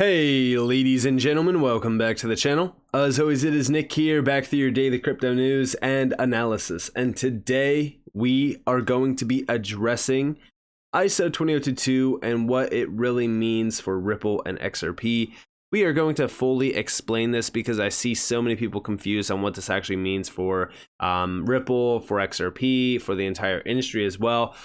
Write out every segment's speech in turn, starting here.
Hey ladies and gentlemen, welcome back to the channel. As always, it is Nick here, back for your daily crypto news and analysis. And today we are going to be addressing ISO 20022 and what it really means for Ripple and XRP. We are going to fully explain this because I see so many people confused on what this actually means for Ripple, for XRP, for the entire industry as well.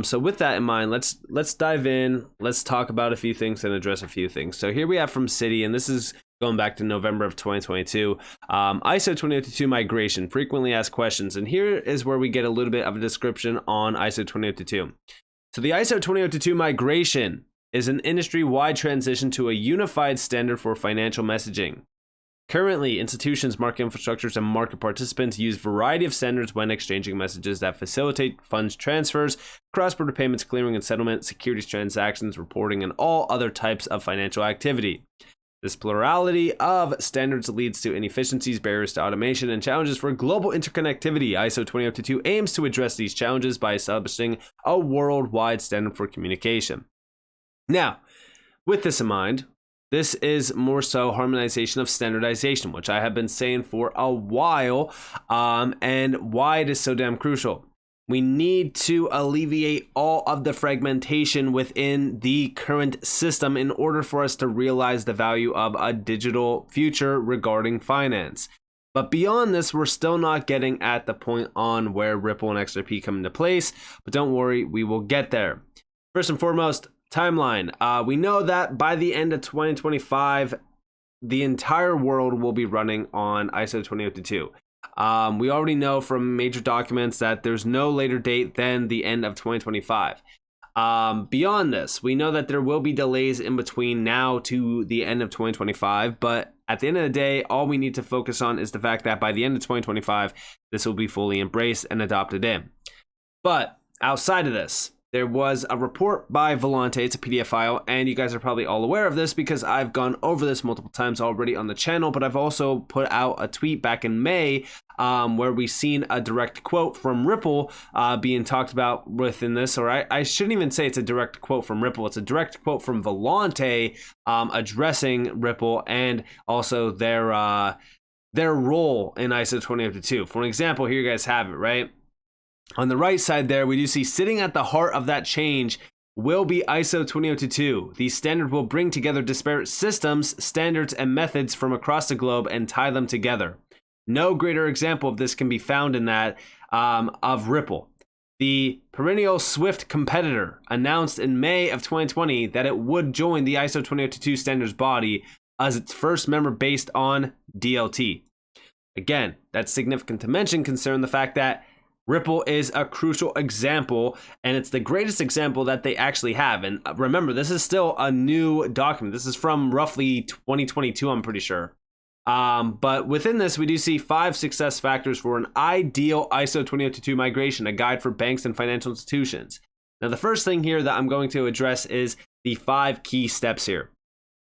So with that in mind, let's dive in. Let's talk about a few things and address a few things. So here we have from Citi, and this is going back to November of 2022, ISO 20022 migration, frequently asked questions. And here is where we get a little bit of a description on ISO 20022. So the ISO 20022 migration is an industry-wide transition to a unified standard for financial messaging. Currently, institutions, market infrastructures, and market participants use a variety of standards when exchanging messages that facilitate funds transfers, cross-border payments, clearing and settlement, securities transactions, reporting, and all other types of financial activity. This plurality of standards leads to inefficiencies, barriers to automation, and challenges for global interconnectivity. ISO 20022 aims to address these challenges by establishing a worldwide standard for communication. Now, with this in mind, this is more so harmonization of standardization, which I have been saying for a while, and why it is so damn crucial. We need to alleviate all of the fragmentation within the current system in order for us to realize the value of a digital future regarding finance. But beyond this, we're still not getting at the point on where Ripple and XRP come into place, but don't worry, we will get there. First and foremost, timeline. We know that by the end of 2025, the entire world will be running on ISO 20022. We already know from major documents that there's no later date than the end of 2025. Beyond this, we know that there will be delays in between now to the end of 2025, but at the end of the day, all we need to focus on is the fact that by the end of 2025, this will be fully embraced and adopted in. But outside of this, there was a report by Volante. It's a PDF file, and you guys are probably all aware of this because I've gone over this multiple times already on the channel, but I've also put out a tweet back in May where we've seen a direct quote from Ripple being talked about within this, or I shouldn't even say it's a direct quote from Ripple, it's a direct quote from Volante addressing Ripple and also their role in ISO 20022. For an example, here you guys have it, right? On the right side there, we do see sitting at the heart of that change will be ISO 20022. The standard will bring together disparate systems, standards, and methods from across the globe and tie them together. No greater example of this can be found in that of Ripple. The perennial Swift competitor announced in May of 2020 that it would join the ISO 20022 standards body as its first member based on DLT. Again, that's significant to mention considering the fact that Ripple is a crucial example, and it's the greatest example that they actually have. And remember, this is still a new document. This is from roughly 2022, I'm pretty sure. But within this, we do see 5 success factors for an ideal ISO 20022 migration, a guide for banks and financial institutions. Now, the first thing here that I'm going to address is the 5 key steps here.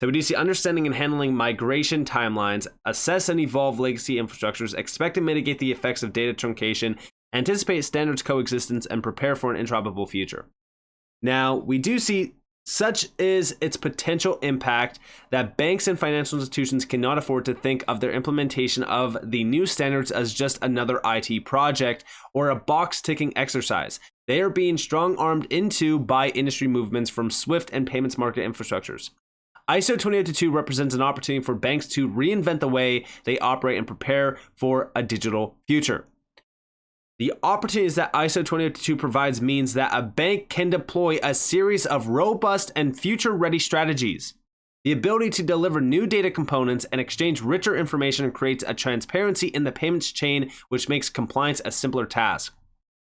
So we do see understanding and handling migration timelines, assess and evolve legacy infrastructures, expect and mitigate the effects of data truncation, anticipate standards coexistence, and prepare for an interoperable future. Now, we do see such is its potential impact that banks and financial institutions cannot afford to think of their implementation of the new standards as just another IT project or a box-ticking exercise. They are being strong-armed into by industry movements from Swift and payments market infrastructures. ISO 20022 represents an opportunity for banks to reinvent the way they operate and prepare for a digital future. The opportunities that ISO 20022 provides means that a bank can deploy a series of robust and future-ready strategies. The ability to deliver new data components and exchange richer information creates a transparency in the payments chain, which makes compliance a simpler task.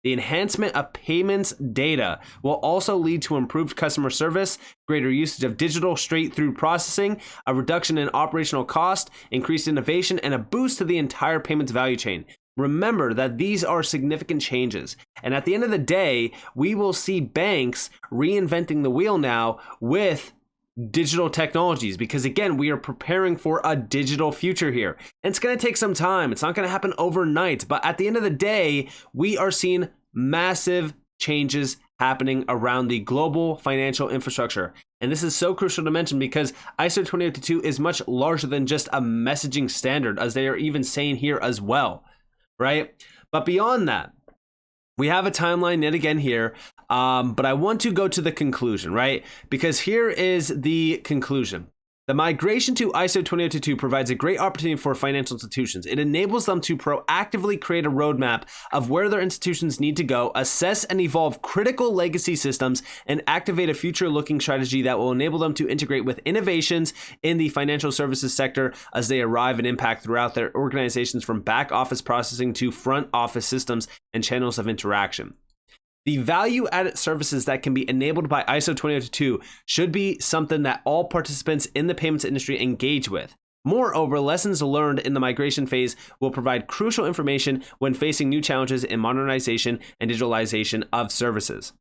The enhancement of payments data will also lead to improved customer service, greater usage of digital straight-through processing, a reduction in operational cost, increased innovation, and a boost to the entire payments value chain. Remember that these are significant changes. And at the end of the day, we will see banks reinventing the wheel now with digital technologies because, again, we are preparing for a digital future here. And it's going to take some time. It's not going to happen overnight. But at the end of the day, we are seeing massive changes happening around the global financial infrastructure. And this is so crucial to mention because ISO 20022 is much larger than just a messaging standard, as they are even saying here as well, right? But beyond that, we have a timeline yet again here, but I want to go to the conclusion, right? Because here is the conclusion. The migration to ISO 20022 provides a great opportunity for financial institutions. It enables them to proactively create a roadmap of where their institutions need to go, assess and evolve critical legacy systems, and activate a future-looking strategy that will enable them to integrate with innovations in the financial services sector as they arrive and impact throughout their organizations, from back office processing to front office systems and channels of interaction. The value-added services that can be enabled by ISO 20022 should be something that all participants in the payments industry engage with. Moreover, lessons learned in the migration phase will provide crucial information when facing new challenges in modernization and digitalization of services.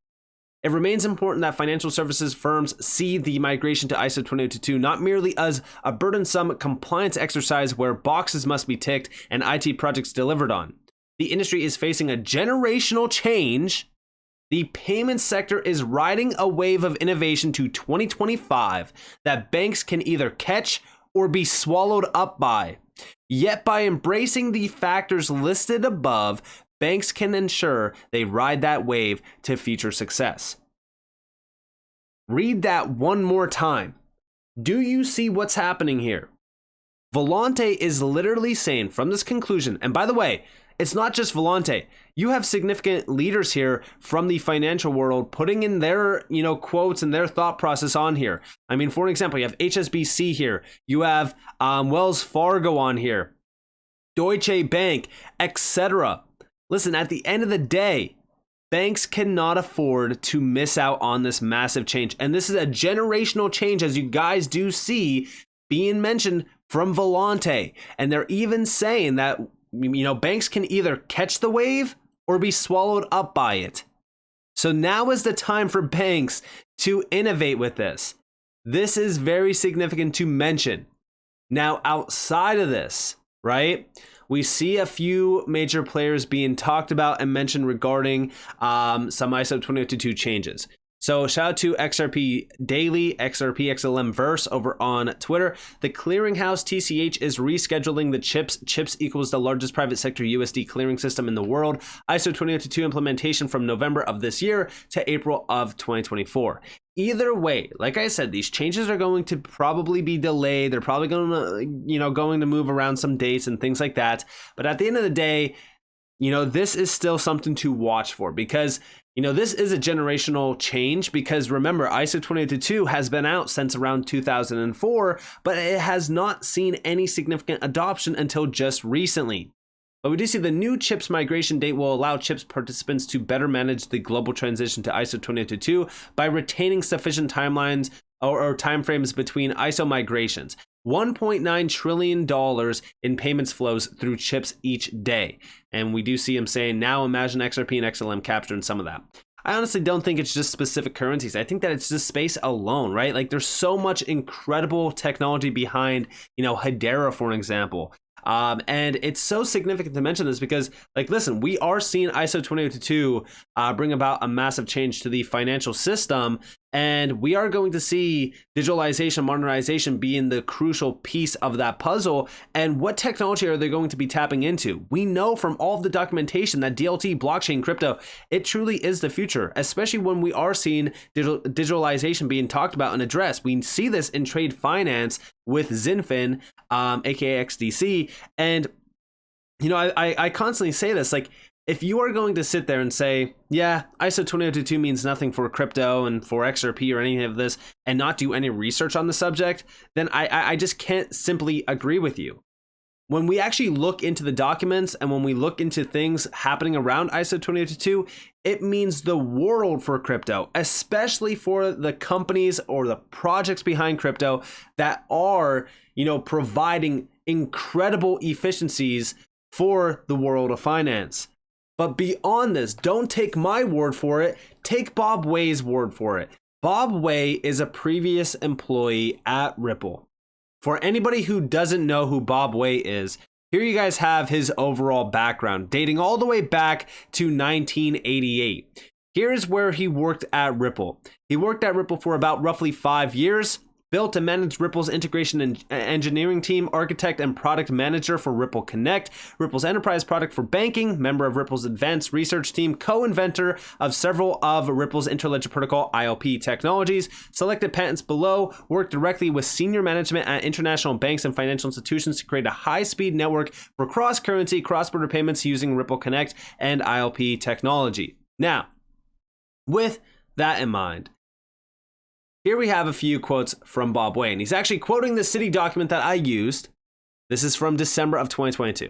It remains important that financial services firms see the migration to ISO 20022 not merely as a burdensome compliance exercise where boxes must be ticked and IT projects delivered on. The industry is facing a generational change. The payment sector is riding a wave of innovation to 2025 that banks can either catch or be swallowed up by. Yet by embracing the factors listed above, banks can ensure they ride that wave to future success. Read that one more time. Do you see what's happening here? Volante is literally saying from this conclusion, and by the way, it's not just Volante. You have significant leaders here from the financial world putting in their, quotes and their thought process on here. I mean, for an example, you have HSBC here. You have Wells Fargo on here, Deutsche Bank, etc. Listen, at the end of the day, banks cannot afford to miss out on this massive change. And this is a generational change, as you guys do see being mentioned from Volante. And they're even saying that banks can either catch the wave or be swallowed up by it. So now is the time for banks to innovate with this. This is very significant to mention. Now, outside of this, right, we see a few major players being talked about and mentioned regarding some ISO 2022 changes. So shout out to XRP Daily, XRP XLM Verse over on Twitter. The clearinghouse TCH is rescheduling the chips. Chips equals the largest private sector USD clearing system in the world. ISO 2022 implementation from November of this year to April of 2024. Either way, like I said, these changes are going to probably be delayed. They're probably going to move around some dates and things like that. But at the end of the day, this is still something to watch for, because this is a generational change. Because remember, ISO 20022 has been out since around 2004, but it has not seen any significant adoption until just recently. But we do see the new chips migration date will allow chips participants to better manage the global transition to ISO 20022 by retaining sufficient timelines or timeframes between ISO migrations. $1.9 trillion in payments flows through chips each day. And we do see him saying, now imagine XRP and XLM capturing some of that. I honestly don't think it's just specific currencies. I think that it's just space alone, right? Like, there's so much incredible technology behind, Hedera, for an example. And it's so significant to mention this because, listen, we are seeing ISO 2022 bring about a massive change to the financial system, and we are going to see digitalization, modernization being the crucial piece of that puzzle. And what technology are they going to be tapping into? We know from all of the documentation that DLT, blockchain, crypto, it truly is the future, especially when we are seeing digitalization being talked about and addressed. We see this in trade finance with Zinfin, aka XDC. And, I constantly say this, if you are going to sit there and say, yeah, ISO 2022 means nothing for crypto and for XRP or any of this, and not do any research on the subject, then I just can't simply agree with you. When we actually look into the documents and when we look into things happening around ISO 2022, it means the world for crypto, especially for the companies or the projects behind crypto that are, providing incredible efficiencies for the world of finance. But beyond this, don't take my word for it. Take Bob Way's word for it. Bob Way is a previous employee at Ripple. For anybody who doesn't know who Bob Way is, here you guys have his overall background, dating all the way back to 1988. Here's where he worked at Ripple. He worked at Ripple for about roughly 5 years. Built and managed Ripple's integration and engineering team, architect and product manager for Ripple Connect, Ripple's enterprise product for banking, member of Ripple's advanced research team, co-inventor of several of Ripple's interledger protocol ILP technologies, selected patents below, worked directly with senior management at international banks and financial institutions to create a high-speed network for cross-currency, cross-border payments using Ripple Connect and ILP technology. Now, with that in mind, here we have a few quotes from Bob Wayne. He's actually quoting the Citi document that I used. This is from December of 2022.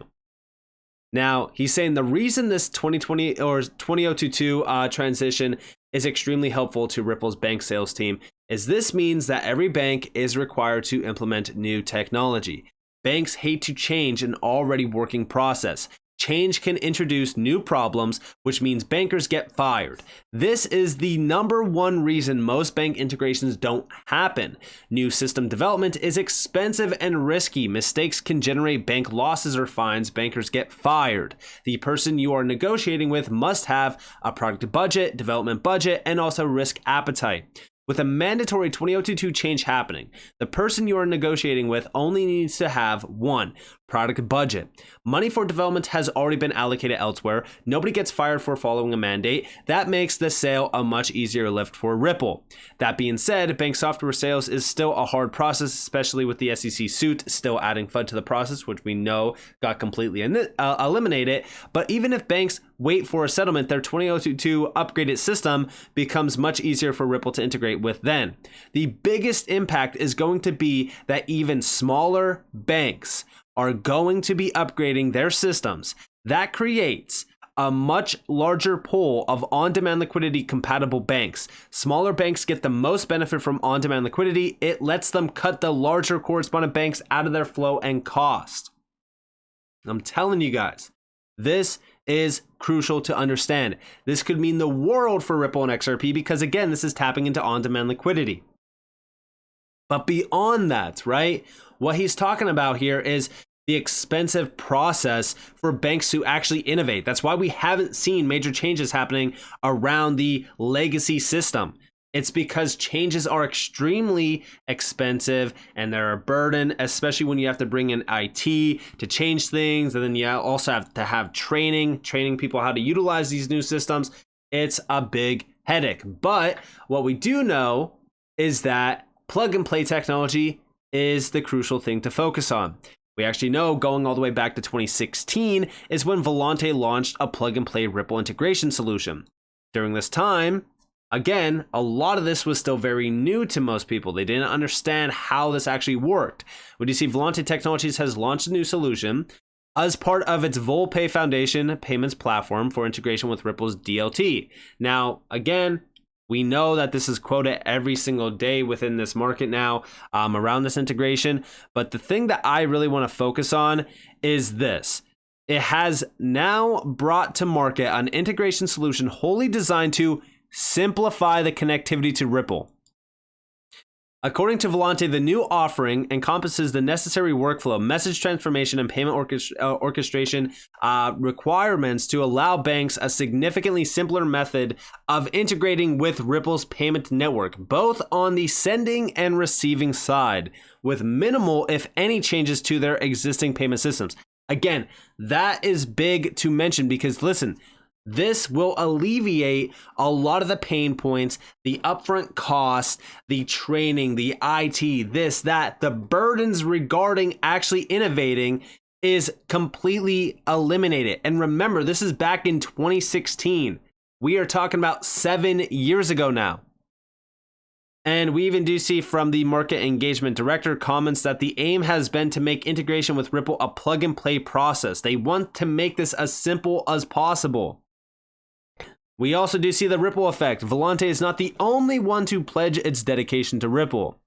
Now, he's saying the reason this 2020 or 20022 transition is extremely helpful to Ripple's bank sales team is this means that every bank is required to implement new technology. Banks hate to change an already working process. Change can introduce new problems, which means bankers get fired. This is the #1 reason most bank integrations don't happen. New system development is expensive and risky. Mistakes can generate bank losses or fines. Bankers get fired. The person you are negotiating with must have a product budget, development budget, and also risk appetite. With a mandatory 20022 change happening, the person you are negotiating with only needs to have 1. Product budget. Money for development has already been allocated elsewhere. Nobody gets fired for following a mandate. That makes the sale a much easier lift for Ripple. That being said, bank software sales is still a hard process, especially with the SEC suit still adding FUD to the process, which we know got completely eliminated. But even if banks wait for a settlement, their 20022 upgraded system becomes much easier for Ripple to integrate with then. The biggest impact is going to be that even smaller banks are going to be upgrading their systems. That creates a much larger pool of on-demand liquidity compatible banks. Smaller banks get the most benefit from on-demand liquidity. It lets them cut the larger correspondent banks out of their flow and cost. I'm telling you guys, this is crucial to understand. This could mean the world for Ripple and XRP because, again, this is tapping into on-demand liquidity. But beyond that, right, what he's talking about here is the expensive process for banks to actually innovate. That's why we haven't seen major changes happening around the legacy system. It's because changes are extremely expensive and they're a burden, especially when you have to bring in IT to change things. And then you also have to have training people how to utilize these new systems. It's a big headache. But what we do know is that plug and play technology is the crucial thing to focus on. We actually know going all the way back to 2016 is when Volante launched a plug and play Ripple integration solution. During this time, again, a lot of this was still very new to most people. They didn't understand how this actually worked. What you see, Volante Technologies has launched a new solution as part of its Volpay Foundation payments platform for integration with Ripple's DLT. Now, again, we know that this is quoted every single day within this market now around this integration. But the thing that I really want to focus on is this. It has now brought to market an integration solution wholly designed to simplify the connectivity to Ripple. According to Volante, the new offering encompasses the necessary workflow, message transformation, and payment orchestration requirements to allow banks a significantly simpler method of integrating with Ripple's payment network, both on the sending and receiving side, with minimal, if any, changes to their existing payment systems. Again, that is big to mention because, listen, this will alleviate a lot of the pain points, the upfront costs, the training, the IT, this, that, the burdens regarding actually innovating is completely eliminated. And remember, this is back in 2016. We are talking about 7 years ago now. And we even do see from the market engagement director comments that the aim has been to make integration with Ripple a plug and play process. They want to make this as simple as possible. We also do see the Ripple effect. Volante is not the only one to pledge its dedication to Ripple.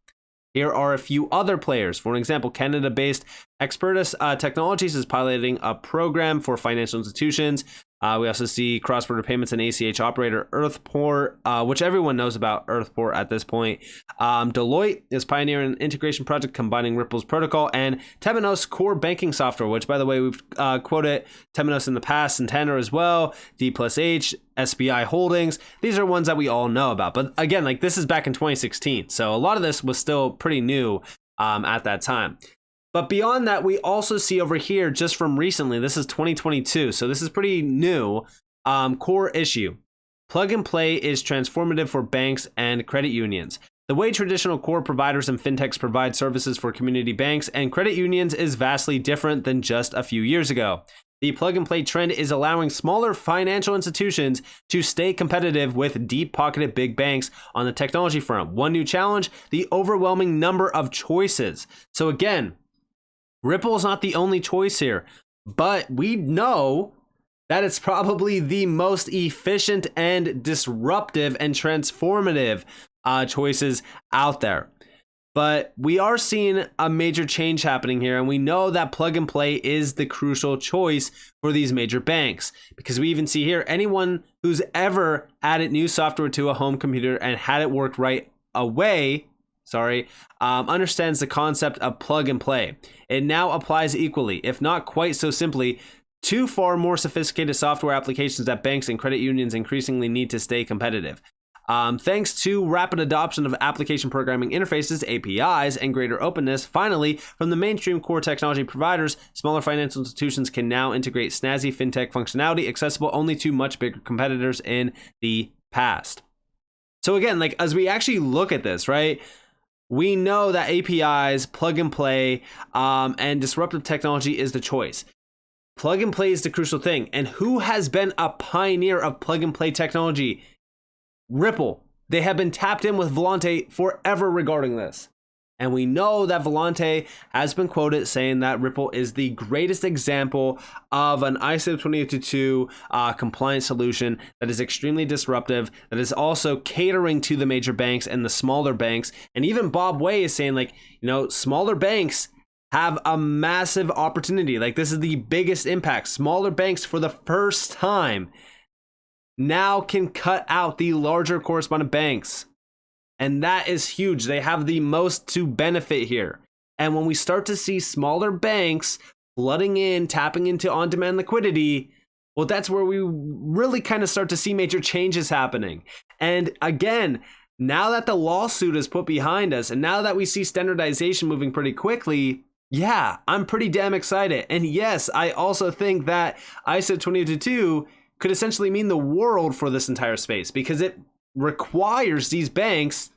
Here are a few other players. For example, Canada-based Expertus Technologies is piloting a program for financial institutions We also see cross-border payments and ACH operator Earthport, which everyone knows about Earthport at this point. Deloitte is pioneering an integration project combining Ripple's protocol and Temenos core banking software, which, by the way, we've quoted Temenos in the past, Santander as well, D+H, SBI Holdings. These are ones that we all know about. But again, like, this is back in 2016. So a lot of this was still pretty new at that time. But beyond that, we also see over here, just from recently, this is 2022, so this is pretty new, core issue. Plug and play is transformative for banks and credit unions. The way traditional core providers and fintechs provide services for community banks and credit unions is vastly different than just a few years ago. The plug and play trend is allowing smaller financial institutions to stay competitive with deep-pocketed big banks on the technology front. One new challenge, the overwhelming number of choices. So again, Ripple is not the only choice here, but we know that it's probably the most efficient and disruptive and transformative choices out there. But we are seeing a major change happening here, and we know that plug and play is the crucial choice for these major banks, because we even see here anyone who's ever added new software to a home computer and had it work right away understands the concept of plug and play. It now applies equally, if not quite so simply, to far more sophisticated software applications that banks and credit unions increasingly need to stay competitive. Thanks to rapid adoption of application programming interfaces, APIs, and greater openness, finally, from the mainstream core technology providers, smaller financial institutions can now integrate snazzy fintech functionality accessible only to much bigger competitors in the past. So again, like, as we actually look at this, right, we know that APIs, plug and play, and disruptive technology is the choice. Plug and play is the crucial thing. And who has been a pioneer of plug and play technology? Ripple. They have been tapped in with Volante forever regarding this. And we know that Volante has been quoted saying that Ripple is the greatest example of an ISO 20022 compliant solution that is extremely disruptive, that is also catering to the major banks and the smaller banks. And even Bob Way is saying, like, you know, smaller banks have a massive opportunity. Like, this is the biggest impact. Smaller banks, for the first time, now can cut out the larger correspondent banks. And that is huge. They have the most to benefit here. And when we start to see smaller banks flooding in, tapping into on-demand liquidity, well, that's where we really kind of start to see major changes happening. And again, now that the lawsuit is put behind us, and now that we see standardization moving pretty quickly, yeah, I'm pretty damn excited. And yes, I also think that ISO 20022 could essentially mean the world for this entire space, because it requires these banks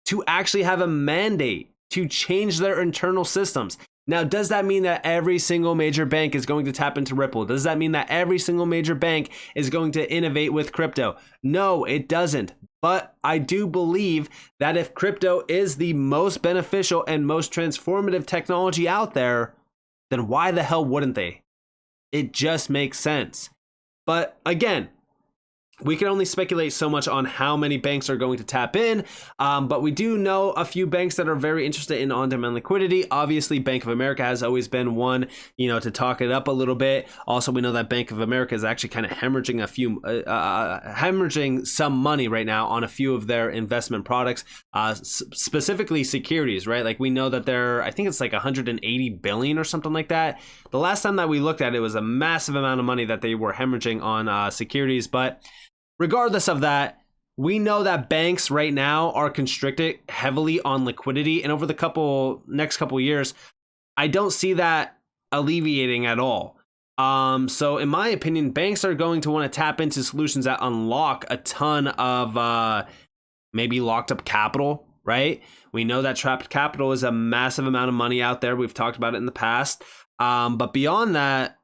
to actually have a mandate to change their internal systems. Now, does that mean that every single major bank is going to tap into Ripple? Does that mean that every single major bank is going to innovate with crypto? No, it doesn't. But I do believe that if crypto is the most beneficial and most transformative technology out there, then why the hell wouldn't they? It just makes sense. But again, we can only speculate so much on how many banks are going to tap in, but we do know a few banks that are very interested in on-demand liquidity. Obviously, Bank of America has always been one, to talk it up a little bit. Also, we know that Bank of America is actually kind of hemorrhaging some money right now on a few of their investment products, specifically securities, right? Like, we know that I think it's like 180 billion or something like that. The last time that we looked at it was a massive amount of money that they were hemorrhaging on securities, but regardless of that, we know that banks right now are constricted heavily on liquidity, and over the next couple years, I don't see that alleviating at all. So in my opinion, banks are going to want to tap into solutions that unlock a ton of maybe locked up capital, right? We know that trapped capital is a massive amount of money out there. We've talked about it in the past. But beyond that,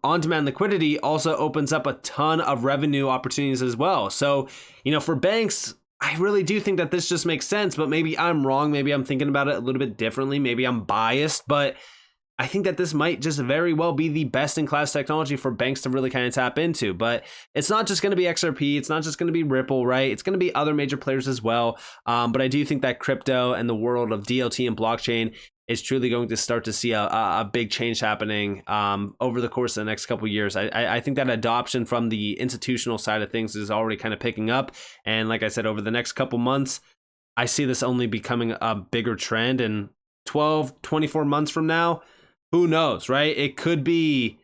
on-demand liquidity also opens up a ton of revenue opportunities as well. So, for banks, I really do think that this just makes sense, but maybe I'm wrong. Maybe I'm thinking about it a little bit differently. Maybe I'm biased, but I think that this might just very well be the best in class technology for banks to really kind of tap into. But it's not just going to be XRP. It's not just going to be Ripple, right? It's going to be other major players as well. But I do think that crypto and the world of DLT and blockchain is truly going to start to see a big change happening over the course of the next couple of years. I think that adoption from the institutional side of things is already kind of picking up. And like I said, over the next couple months, I see this only becoming a bigger trend. And 12, 24 months from now, who knows, right? It could be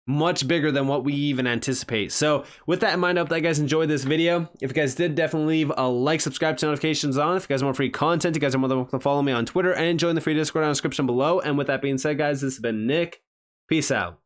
much bigger than what we even anticipate. So with that in mind, I hope that you guys enjoyed this video. If you guys did, definitely leave a like, subscribe to notifications on. If you guys want free content, you guys are more than welcome to follow me on Twitter and join the free Discord down in the description below. And with that being said, guys, this has been Nick. Peace out.